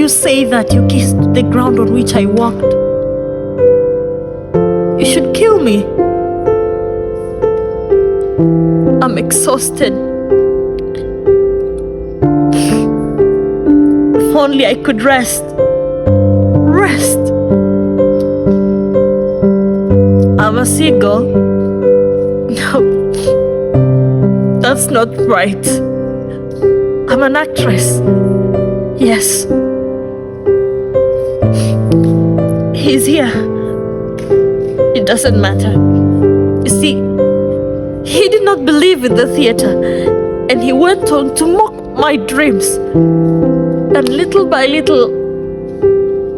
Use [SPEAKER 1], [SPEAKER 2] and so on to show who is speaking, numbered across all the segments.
[SPEAKER 1] you say that you kissed the ground on which I walked? You should kill me. I'm exhausted. If only I could rest. Rest. I'm a seagull. No, that's not right. I'm an actress. Yes. He's here. It doesn't matter. You see, he did not believe in the theater, and he went on to mock my dreams. And little by little,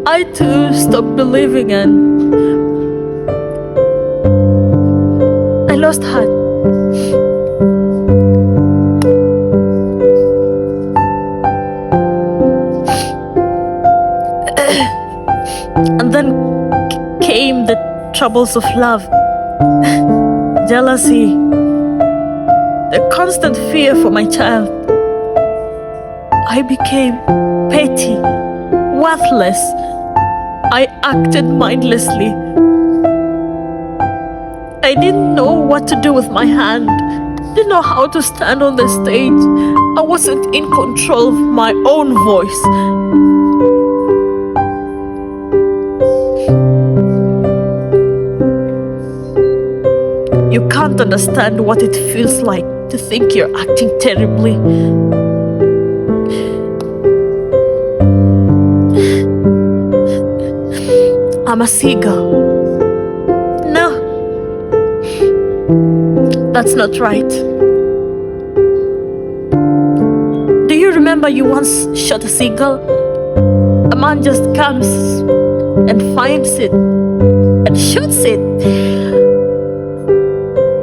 [SPEAKER 1] I too stopped believing, and I lost heart. And then came the troubles of love, jealousy, the constant fear for my child. I became petty, worthless. I acted mindlessly. I didn't know what to do with my hand, didn't know how to stand on the stage. I wasn't in control of my own voice. You can't understand what it feels like to think you're acting terribly. I'm a seagull. No, that's not right. Do you remember you once shot a seagull? A man just comes and finds it and shoots it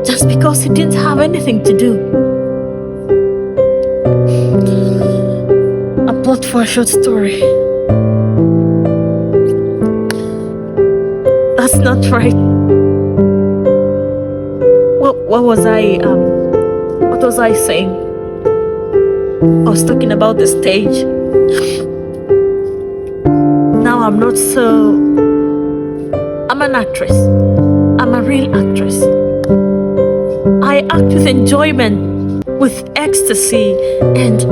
[SPEAKER 1] just because he didn't have anything to do. A plot for a short story. That's not right. What was I saying? I was talking about the stage. Now I'm not so... I'm an actress. I'm a real actress. I act with enjoyment, with ecstasy, and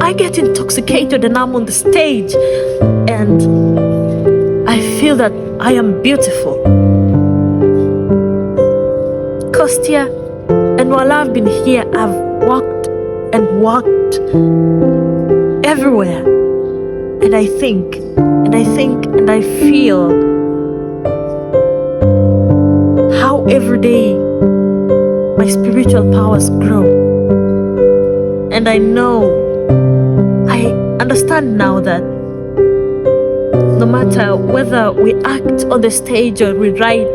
[SPEAKER 1] I get intoxicated and I'm on the stage, and I feel that I am beautiful. Kostya, and while I've been here, I've walked everywhere, and I think and I feel how every day my spiritual powers grow. And I understand now that no matter whether we act on the stage or we write,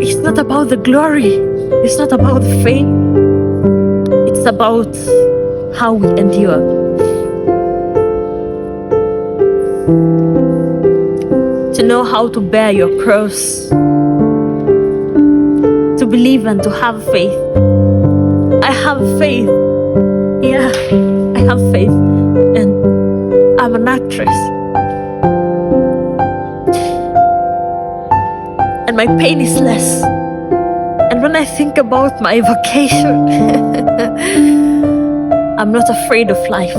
[SPEAKER 1] it's not about the glory, it's not about the fame, it's about how we endure. To know how to bear your cross, to believe and to have faith. I have faith. Yeah, I have faith. And I'm an actress. And my pain is less. And when I think about my vocation, I'm not afraid of life.